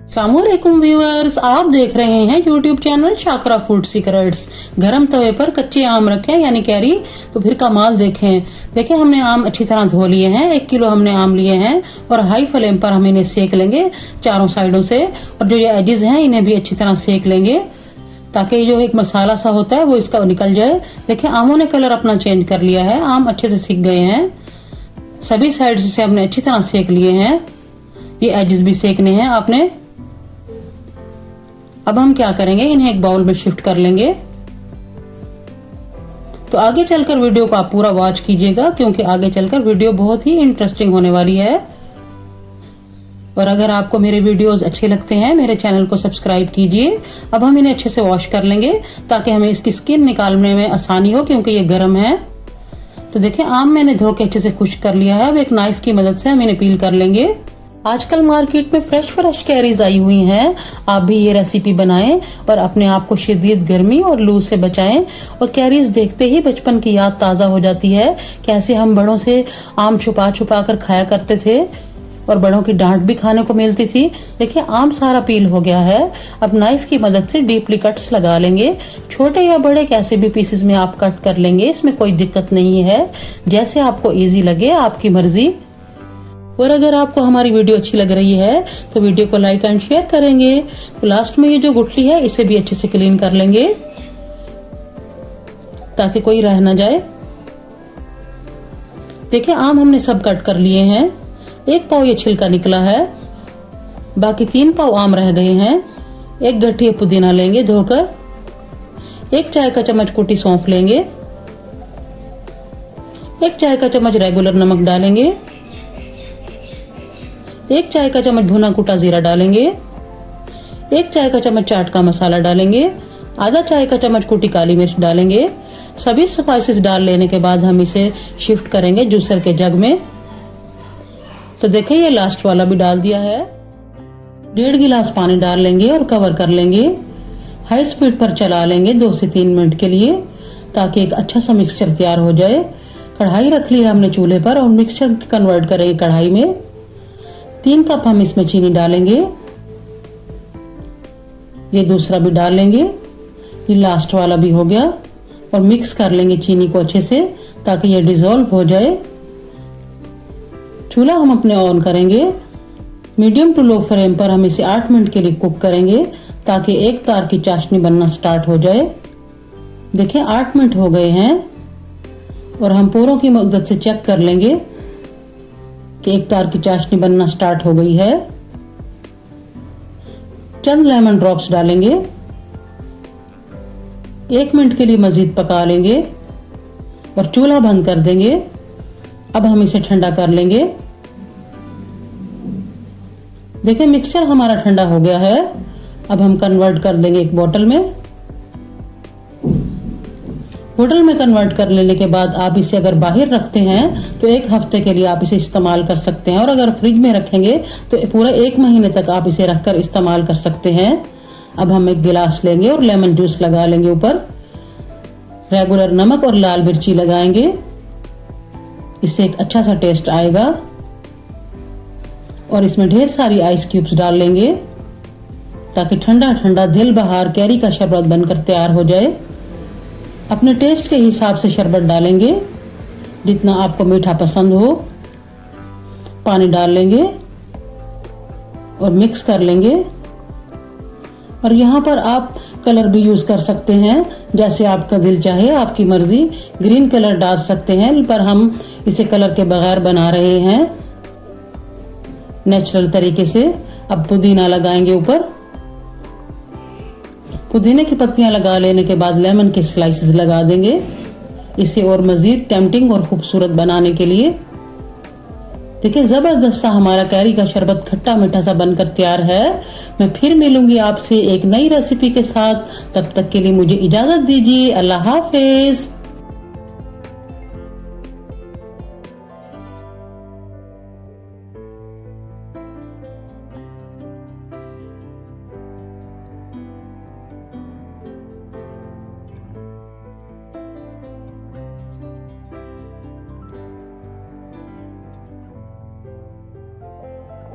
अस्सलामुअलैकुम व्यूअर्स, आप देख रहे हैं YouTube channel Shakra food secrets. गरम तवे पर कच्चे आम रखे यानी कैरी, तो फिर कमाल देखें। हमने आम अच्छी तरह धो लिए हैं। 1 किलो हमने आम लिए हैं और हाई फ्लेम पर हम इन्हें सेक लेंगे चारों साइडों से, और जो ये एजेस हैं इन्हें भी अच्छी तरह सेक लेंगे ताकि जो एक मसाला सा होता है वो इसका निकल जाए। देखिए आमों ने कलर अपना चेंज कर लिया है, आम अच्छे से सीख गए हैं। सभी साइड से हमने अच्छी तरह सेक लिए हैं। ये एजेस भी सेकने हैं आपने। अब हम क्या करेंगे, इन्हें एक बाउल में शिफ्ट कर लेंगे। तो आगे चलकर वीडियो को आप पूरा वॉच कीजिएगा क्योंकि आगे चलकर वीडियो बहुत ही इंटरेस्टिंग होने वाली है। और अगर आपको मेरे वीडियोस अच्छे लगते हैं मेरे चैनल को सब्सक्राइब कीजिए। अब हम इन्हें अच्छे से वॉश कर लेंगे ताकि हमें इसकी स्किन निकालने में आसानी हो क्योंकि ये गर्म है। तो देखिए आम मैंने धो के अच्छे से खुश्क कर लिया है। अब एक नाइफ की मदद से हम इन्हें पील कर लेंगे। आजकल मार्केट में फ्रेश कैरीज आई हुई हैं। आप भी ये रेसिपी बनाएं और अपने आप को शदीद गर्मी और लू से बचाएं। और कैरीज देखते ही बचपन की याद ताज़ा हो जाती है, कैसे हम बड़ों से आम छुपा छुपा कर खाया करते थे और बड़ों की डांट भी खाने को मिलती थी। देखिए आम सारा पील हो गया है। अब नाइफ की मदद से डीपली कट्स लगा लेंगे। छोटे या बड़े कैसे भी पीसेस में आप कट कर लेंगे, इसमें कोई दिक्कत नहीं है। जैसे आपको इजी लगे, आपकी मर्जी। और अगर आपको हमारी वीडियो अच्छी लग रही है तो वीडियो को लाइक एंड शेयर करेंगे। तो लास्ट में ये जो गुठली है इसे भी अच्छे से क्लीन कर लेंगे ताकि कोई रह ना जाए। देखिए आम हमने सब कट कर लिए हैं। 1 पाव ये छिलका निकला है, बाकी 3 पाव आम रह गए हैं। 1 गठिया पुदीना लेंगे धोकर। 1 चाय का चम्मच कुटी सौंफ लेंगे। 1 चाय का चम्मच रेगुलर नमक डालेंगे। 1 चाय का चम्मच भुना कुटा जीरा डालेंगे। 1 चाय का चम्मच चाट का मसाला डालेंगे। आधा चाय का चम्मच कुटी काली मिर्च डालेंगे। सभी स्पाइसेस डाल लेने के बाद हम इसे शिफ्ट करेंगे जूसर के जग में। तो देखिए ये लास्ट वाला भी डाल दिया है। 1.5 गिलास पानी डाल लेंगे और कवर कर लेंगे। हाई स्पीड पर चला लेंगे 2 से 3 मिनट के लिए ताकि एक अच्छा सा मिक्सचर तैयार हो जाए। कढ़ाई रख ली है हमने चूल्हे पर और मिक्सचर कन्वर्ट करेंगे कढ़ाई में। 3 कप हम इसमें चीनी डालेंगे। ये दूसरा भी डाल लेंगे। ये लास्ट वाला भी हो गया। और मिक्स कर लेंगे चीनी को अच्छे से ताकि ये डिजोल्व हो जाए। चूल्हा हम अपने ऑन करेंगे। मीडियम टू लो फ्लेम पर हम इसे 8 मिनट के लिए कुक करेंगे ताकि एक तार की चाशनी बनना स्टार्ट हो जाए। देखिए 8 मिनट हो गए हैं और हम पोरों की मदद से चेक कर लेंगे कि एक तार की चाशनी बनना स्टार्ट हो गई है। चंद लेमन ड्रॉप्स डालेंगे। 1 मिनट के लिए मजीद पका लेंगे और चूल्हा बंद कर देंगे। अब हम इसे ठंडा कर लेंगे। देखिए मिक्सचर हमारा ठंडा हो गया है। अब हम कन्वर्ट कर देंगे एक बोतल में। बोतल में कन्वर्ट कर लेने के बाद आप इसे अगर बाहर रखते हैं तो 1 हफ्ते के लिए आप इसे इस्तेमाल कर सकते हैं। और अगर फ्रिज में रखेंगे तो पूरा 1 महीने तक आप इसे रखकर इस्तेमाल कर सकते हैं। अब हम 1 गिलास लेंगे और लेमन जूस लगा लेंगे ऊपर। रेगुलर नमक और लाल मिर्ची लगाएंगे, इससे एक अच्छा सा टेस्ट आएगा। और इसमें ढेर सारी आइस क्यूब्स डाल लेंगे ताकि ठंडा ठंडा दिल बहार कैरी का शरबत बनकर तैयार हो जाए। अपने टेस्ट के हिसाब से शरबत डालेंगे, जितना आपको मीठा पसंद हो। पानी डाल लेंगे और मिक्स कर लेंगे। और यहाँ पर आप कलर भी यूज कर सकते हैं जैसे आपका दिल चाहे, आपकी मर्जी। ग्रीन कलर डाल सकते हैं पर हम इसे कलर के बगैर बना रहे हैं नेचुरल तरीके से। अब पुदीना लगाएंगे ऊपर। पुदीने की पत्तियां लगा लेने के बाद लेमन के स्लाइसेस लगा देंगे, इसे और मजीद टेम्पटिंग और खूबसूरत बनाने के लिए। देखिए जबरदस्त सा हमारा कैरी का शरबत खट्टा मीठा सा बनकर तैयार है। मैं फिर मिलूंगी आपसे एक नई रेसिपी के साथ। तब तक के लिए मुझे इजाजत दीजिए। अल्लाह हाफिज।